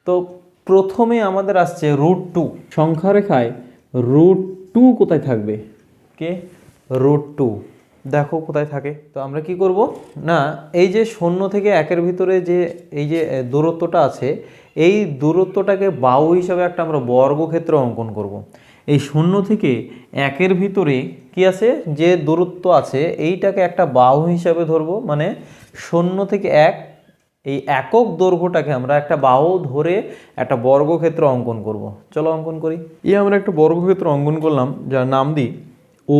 তো প্রথমে আমাদের আসছে √2, সংখ্যা রেখায় √2 কোথায় থাকবে? কে √2 দেখো কোথায় থাকে। তো আমরা কি করব না, এই যে 0 থেকে 1-এর ভিতরে যে এই যে দূরত্বটা আছে, এই দূরত্বটাকে বাহু হিসাবে একটা আমরা বর্গক্ষেত্র অঙ্কন করব। এই 0 থেকে 1-এর ভিতরে কি আছে, যে দূরত্ব আছে এইটাকে একটা বাহু হিসাবে ধরবো, মানে 0 থেকে 1 এই একক দৈর্ঘ্যটাকে আমরা একটা বাহু ধরে একটা বর্গক্ষেত্র অঙ্কন করব। চলো অঙ্কন করি। আমরা একটা বর্গক্ষেত্র অঙ্কন করলাম, যার নাম দিই ও।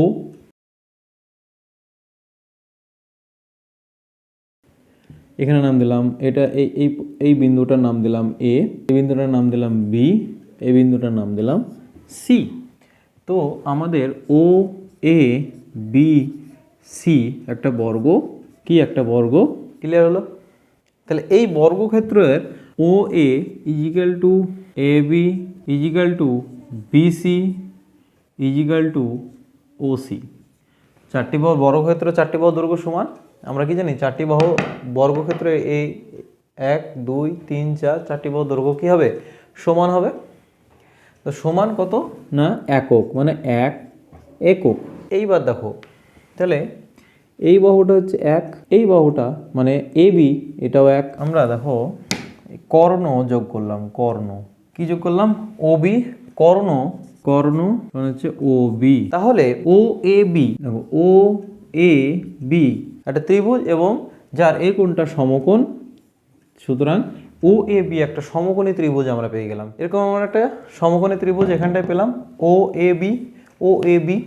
এখানে নাম দিলাম এটা এই এই এই বিন্দুটার নাম দিলাম এ, এই বিন্দুটার নাম দিলাম বি, এই বিন্দুটার নাম দিলাম সি। তো আমাদের ও এ বি সি একটা বর্গ, কি একটা বর্গ, ক্লিয়ার হলো? তাহলে এই বর্গক্ষেত্রের O A equal to A B equal to B C equal to O C. চারটি বাহু বর্গক্ষেত্র, চারটি বাহু দৈর্ঘ্য সমান। আমরা কি জানি, চারটি বাহু বর্গক্ষেত্রে এই 1 2 3 4 চারটি বাহু দৈর্ঘ্য কী হবে, সমান হবে। তো সমান কত না একক, মানে 1 একক। এইবার দেখো তাহলে এই বাহুটা হচ্ছে 1, এই বাহুটা মানে এ বি এটাও 1। আমরা দেখো কর্ণ যোগ করলাম, কর্ণ কি যোগ করলাম, ও বি কর্ণ, কর্ণ মানে হচ্ছে ও বি। তাহলে ও এ বি, দেখো ও এ বি একটা ত্রিভুজ এবং যার এই কোণটা সমকোণ, সুতরাং ও এ বি একটা সমকোণী ত্রিভুজ আমরা পেয়ে গেলাম। এরকম আমরা একটা সমকোণী ত্রিভুজ এখানটায় পেলাম, ও A B, O A B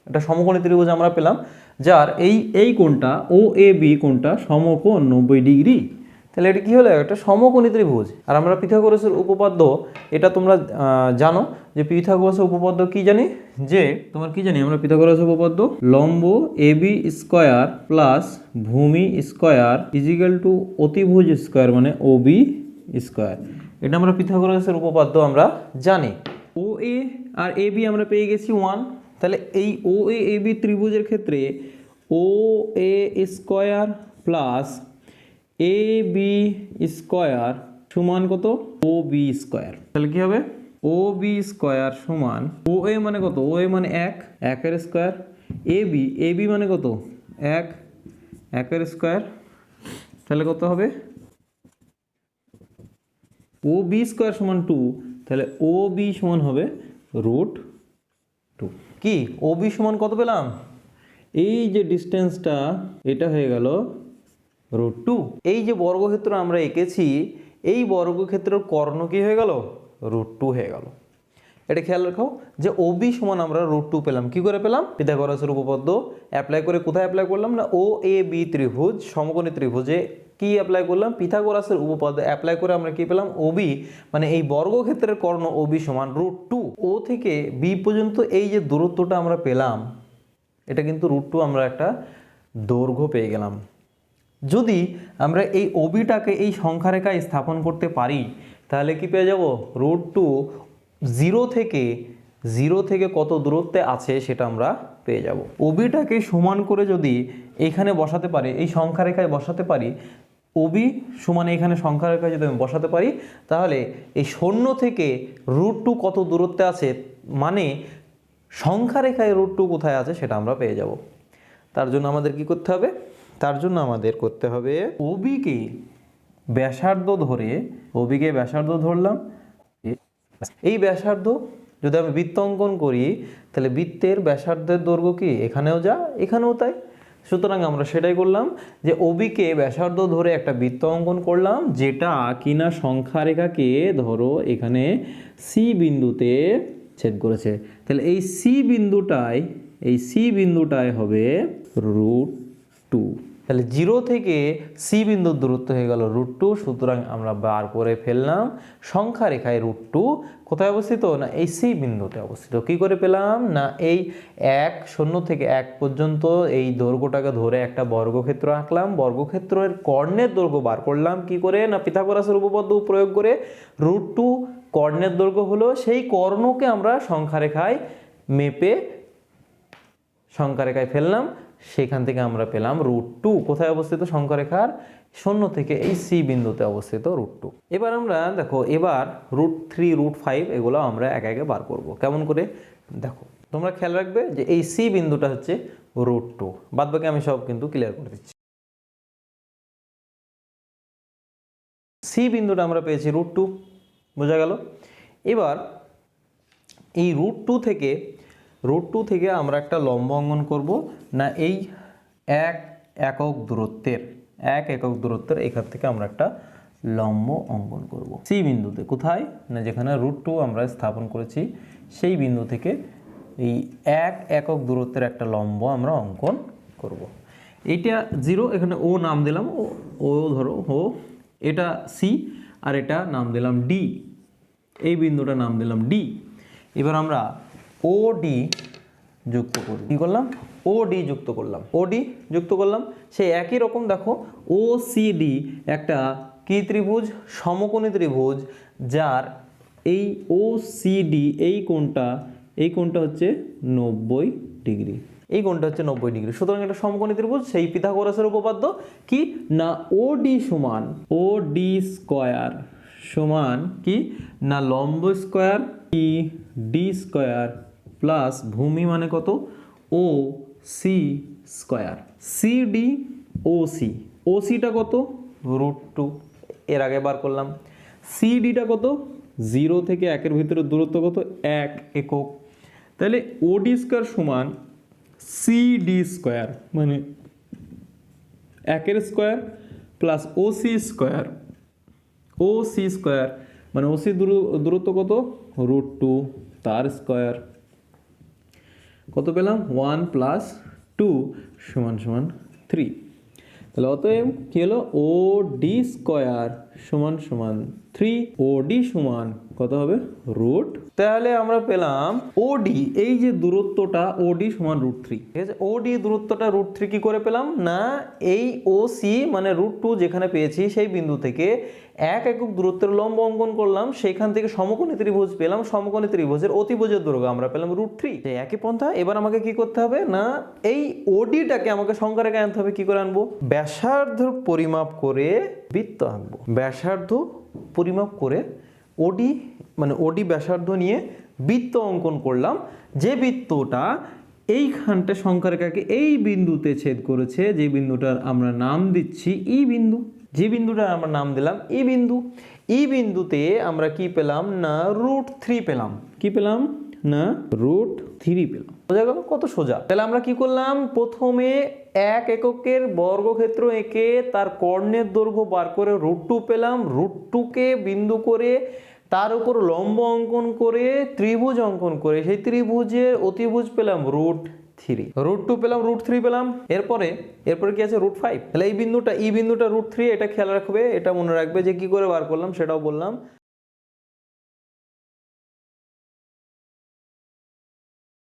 একটা সমকোণী ত্রিভুজ আমরা পেলাম, যার এই কোণটা ও এ বি কোণটা সমকোণ 90 ডিগ্রি। তাহলে এটা কি হলো, একটা সমকোণী ত্রিভুজ। আর আমরা পিথাগোরাসের উপপাদ্য, এটা তোমরা জানো যে পিথাগোরাসের উপপাদ্য কি জানি, যে তোমার কি জানি আমরা পিথাগোরাসের উপপাদ্য, লম্ব এ বি স্কোয়ার প্লাস ভূমি স্কোয়ার ইজিক্যাল টু অতিভুজ স্কোয়ার মানে ও বি স্কোয়ার। এটা আমরা পিথাগোরাসের উপপাদ্য আমরা জানি। ও এ আর এ বি আমরা পেয়ে গেছি 1। তাহলে এই ও এ এ বি ত্রিভুজের ক্ষেত্রে ও এ square plus A B square সমান কত, ও বি স্কোয়ার। তাহলে কি হবে, ও বি স্কোয়ার সমান ও এ মানে কত, ও এ মানে 1, 1-এর স্কোয়ার, এ বি মানে কত 1, 1-এর স্কোয়ার। তাহলে কত হবে, ও বি স্কোয়ার সমান 2। তাহলে ও বি সমান হবে √2। কি ও বি সমান কত পেলাম, এই যে ডিস্টেন্সটা এটা হয়ে গেল √2। এই যে বর্গক্ষেত্র আমরা এঁকেছি, এই বর্গক্ষেত্রের কর্ণ কি হয়ে গেল, √2 হয়ে গেল। এটা খেয়াল রাখো যে ও বি সমান আমরা √2 পেলাম। কি করে পেলাম, পিথাগোরাসের উপপাদ্য অ্যাপ্লাই করে। কোথায় অ্যাপ্লাই করলাম না, ও এ বি ত্রিভুজ সমকোণী ত্রিভুজে কি অ্যাপ্লাই করলাম, পিথাগোরাসের উপপাদ্য অ্যাপ্লাই করে আমরা কি পেলাম, ও বি মানে এই বর্গক্ষেত্রের কর্ণ ও বি সমান √2। ও থেকে বি পর্যন্ত এই যে দূরত্বটা আমরা পেলাম, এটা কিন্তু √2 আমরা একটা দৈর্ঘ্য পেয়ে গেলাম। যদি আমরা এই ওবিটাকে এই সংখ্যারেখায় স্থাপন করতে পারি, তাহলে কি পেয়ে যাব, √2 জিরো থেকে কত দূরত্বে আছে সেটা আমরা পেয়ে যাব। ওবিটাকে সমান করে যদি এখানে বসাতে পারি, এই সংখ্যারেখায় বসাতে পারি, ওবি সমান এখানে সংখ্যারেখায় যদি আমি বসাতে পারি, তাহলে এই 0 থেকে √2 কত দূরত্বে আছে, মানে সংখ্যারেখায় √2 কোথায় আছে সেটা আমরা পেয়ে যাব। তার জন্য আমাদের কি করতে হবে, তার জন্য আমাদের করতে হবে ওবিকে ব্যাসার্ধ ধরলাম। এই ব্যাসার্ধ যদি আমি বৃত্ত অঙ্কন করি, তাহলে বৃত্তের ব্যাসার্ধের দৈর্ঘ্য কি এখানেও যা এখানেও তাই। সুতরাং আমরা সেটাই করলাম যে ওবিকে ব্যাসার্ধ ধরে একটা বৃত্ত অঙ্কন করলাম, যেটা কিনা সংখ্যারেখাকে ধরো এখানে সি বিন্দুতে ছেদ করেছে। তাহলে এই সি বিন্দুটাই হবে √2। তাহলে 0 থেকে সি বিন্দুর দূরত্ব হয়ে গেল √2। সুতরাং আমরা বার করে ফেললাম সংখ্যারেখায় √2 কোথায় অবস্থিত, না এই সি বিন্দুতে অবস্থিত। কি করে পেলাম না, এই 0 থেকে 1 পর্যন্ত এই দৈর্ঘ্যটাকে ধরে একটা বর্গক্ষেত্র আঁকলাম, বর্গক্ষেত্রের কর্ণের দৈর্ঘ্য বার করলাম কি করে, না পিথাগোরাসের উপপাদ্য প্রয়োগ করে। √2 কর্ণের দৈর্ঘ্য হলো, সেই কর্ণকে আমরা সংখ্যারেখায় মেপে সংখ্যারেখায় ফেললাম, সেখান থেকে আমরা পেলাম √2 কোথায় অবস্থিত, সংখ্যারেখার শূন্য থেকে এই সি বিন্দুতে অবস্থিত √2। এবার আমরা দেখো এবার √3 √5 এগুলো আমরা একে একে বার করব। কেমন করে দেখো, তোমরা খেয়াল রাখবে যে এই সি বিন্দুটা হচ্ছে √2, বাদ বাকি আমি সব কিন্তু ক্লিয়ার করে দিচ্ছি। সি বিন্দুটা আমরা পেয়েছি √2, বোঝা গেল। এবার এই √2 থেকে আমরা একটা লম্ব অঙ্কন করব না, এই এক একক দূরত্বের এখান থেকে আমরা একটা লম্ব অঙ্কন করব সি বিন্দুতে। কোথায় না, যেখানে √2 আমরা স্থাপন করেছি সেই বিন্দু থেকে এই এক একক দূরত্বের একটা লম্ব আমরা অঙ্কন করব। এইটা 0, এখানে ও নাম দিলাম, ও ধরো ও, এটা সি, আর এটা নাম দিলাম ডি, এই বিন্দুটা নাম দিলাম ডি। এবার আমরা ওডি যুক্ত করব। কি করলাম? ওডি যুক্ত করলাম। সেই একই রকম দেখো ওসিডি একটা কি ত্রিভুজ, সমকোণী ত্রিভুজ, যার এই ওসিডি এই কোণটা হচ্ছে 90 ডিগ্রি, এই কোণটা হচ্ছে 90 ডিগ্রি। সুতরাং এটা সমকোণী ত্রিভুজ। সেই পিথাগোরাসের উপপাদ্য কি না, ওডি স্কয়ার সমান কি না, লম্ব স্কয়ার কি ডি স্কয়ার প্লাস ভূমি মানে কত, ও সি স্কয়ার। সিডি ওসি, ওসিটা কত √2, এর আগে বার করলাম। সিডিটা কত, 0 থেকে 1-এর ভিতরে দূরত্ব কত, 1 একক। তাহলে ওডি স্কয়ার সমান সিডি স্কয়ার, মানে 1-এর স্কয়ার প্লাস ওসি স্কয়ার মানে ওসি দূরত্ব কত √2, তার স্কয়ার কত পেলাম, 1 + 2 = 3। তাহলে অতএব কি হলো, ওডি স্কয়ার সমান 3, ওডি সমান কত হবে √। তাহলে আমরা পেলাম ওডি, এই যে দূরত্বটা ওডি সমান √3। ঠিক আছে, ওডি দূরত্বটা √3 কি করে পেলাম না, এই ওসি মানে √2 যেখানে পেয়েছি সেই বিন্দু থেকে এক একক দূরত্বের লম্ব অঙ্কন করলাম, সেখান থেকে সমকোণী ত্রিভুজ পেলাম, সমকোণী ত্রিভুজের অতিভুজের দৈর্ঘ্য আমরা পেলাম √3। একই পন্থা। এবার আমাকে কি করতে হবে না, এই ওডিটাকে আমাকে সংখ্যা রেখে আনতে হবে। কি করে আনবো, ব্যাসার্ধ পরিমাপ করে বৃত্ত আঁকবো। ব্যাসার্ধ পরিমাপ করে ওডি ব্যাসার্ধ নিয়ে বৃত্ত অঙ্কন করলাম, যে বৃত্তটা এইখানটা সংখ্যা রেখাকে এই বিন্দুতে ছেদ করেছে, যে বিন্দুটার আমরা নাম দিচ্ছি ই বিন্দু, যে বিন্দুটার আমরা নাম দিলাম ই বিন্দু। ই বিন্দুতে আমরা কি পেলাম না, √3 পেলাম। কি পেলাম না, √3 পেলাম। বোঝা গেল কত সোজা। তাহলে আমরা কি করলাম, প্রথমে এক এককের বর্গক্ষেত্র এঁকে তার কর্ণের দৈর্ঘ্য বার করে √2 পেলাম। √2কে বিন্দু করে তার উপর লম্ব অঙ্কন করে ত্রিভুজ অঙ্কন করে সেই ত্রিভুজের অতিভুজ পেলাম √2 পেলাম, √3 পেলাম। এরপরে কি আছে, √5। তাহলে এই বিন্দুটা √3, এটা খেয়াল রাখবে, এটা মনে রাখবে যে কি করে বার করলাম সেটাও বললাম।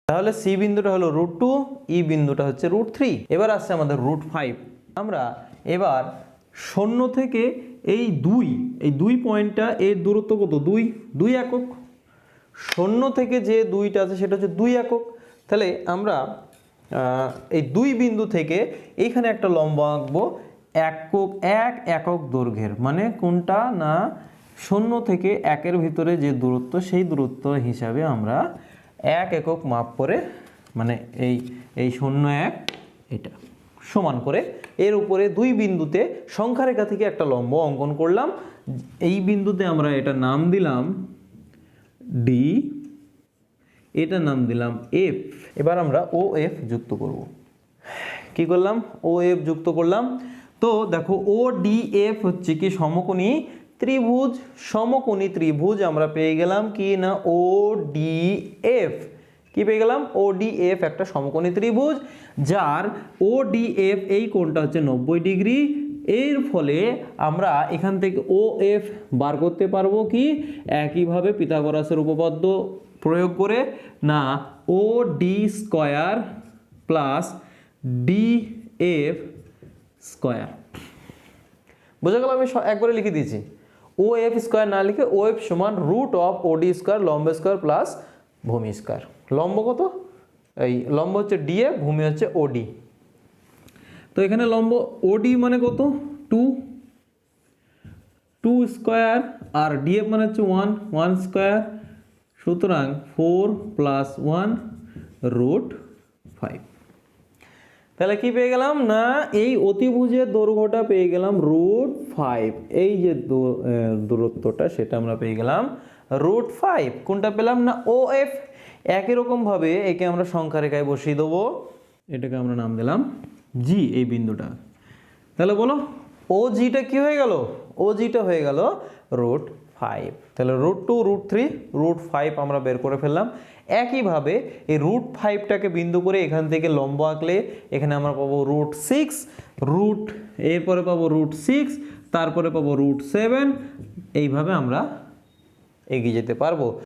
তাহলে সি বিন্দুটা হলো √2, ই বিন্দুটা হচ্ছে √3। এবার আসছে আমাদের √5। আমরা এবার 0 থেকে এই 2 পয়েন্টটা, এর দূরত্ব কত, 2 একক। 0 থেকে যে 2টা আছে সেটা হচ্ছে 2 একক। তাহলে আমরা এই 2 বিন্দু থেকে এইখানে একটা লম্ব আঁকবো এক একক দৈর্ঘ্যের, মানে কোনটা না, 0 থেকে 1-এর ভিতরে যে দূরত্ব সেই দূরত্ব হিসাবে আমরা 1 একক মাপ করে, মানে এই 0 1 এটা সমান করে এর উপরে 2 বিন্দুতে সংখ্যা রেখা থেকে একটা লম্ব অঙ্কন করলাম। এই বিন্দুতে আমরা এটা নাম দিলাম ডি, এটা নাম দিলাম এফ। এবার আমরা ও এফ যুক্ত করব। কি করলাম, ও এফ যুক্ত করলাম। তো দেখো ও ডি এফ হচ্ছে কি সমকোণী ত্রিভুজ আমরা পেয়ে গেলাম কি না, ও ডি এফ। কি পেয়ে গেলাম, ও ডি এফ একটা সমকোণী ত্রিভুজ, যার ও ডি এফ এই কোণটা হচ্ছে 90 ডিগ্রি। এর ফলে আমরা এখান থেকে ও এফ বার করতে পারবো কি, একইভাবে পিথাগোরাসের উপপাদ্য প্রয়োগ করে না, O D square plus D F square. বোঝা গেল, আমি একবারে লিখে দিয়েছি। ও এফ স্কয়ার না লিখে ও এফ সমান √OD স্কয়ার লম্ব স্কয়ার প্লাস ভূমি স্কয়ার। লম্ব কত, এই লম্ব হচ্ছে ডি এফ, ভূমি হচ্ছে ওডি। তো এখানে লম্ব ওডি মানে কত, টু, টু স্কোয়ার, আর ডিএফ মানে হচ্ছে ওয়ান, ওয়ান স্কোয়ার, সুতরাং 4 + 1 √5। তাহলে কি পেয়ে গেলাম না এই অতিভুজের দৈর্ঘ্যটা পেয়ে গেলাম √5, এই যে দূরত্বটা সেটা আমরা পেয়ে গেলাম √5। কোনটা পেলাম না OF। একই রকম ভাবে একে আমরা সংখ্যা রেখায় বসিয়ে দেবো, এটাকে আমরা নাম দিলাম G, এই বিন্দুটা। তাহলে বলো OGটা কি হয়ে গেল, OGটা হয়ে গেল √5। তাহলে √2, √3, √5 আমরা বের করে ফেললাম। একইভাবে এই √5টাকে বিন্দু করে এখান থেকে লম্ব আঁকলে এখানে আমরা পাবো √6, এরপরে পাবো √6, তারপরে পাবো √7। এইভাবে আমরা এগিয়ে যেতে পারবো।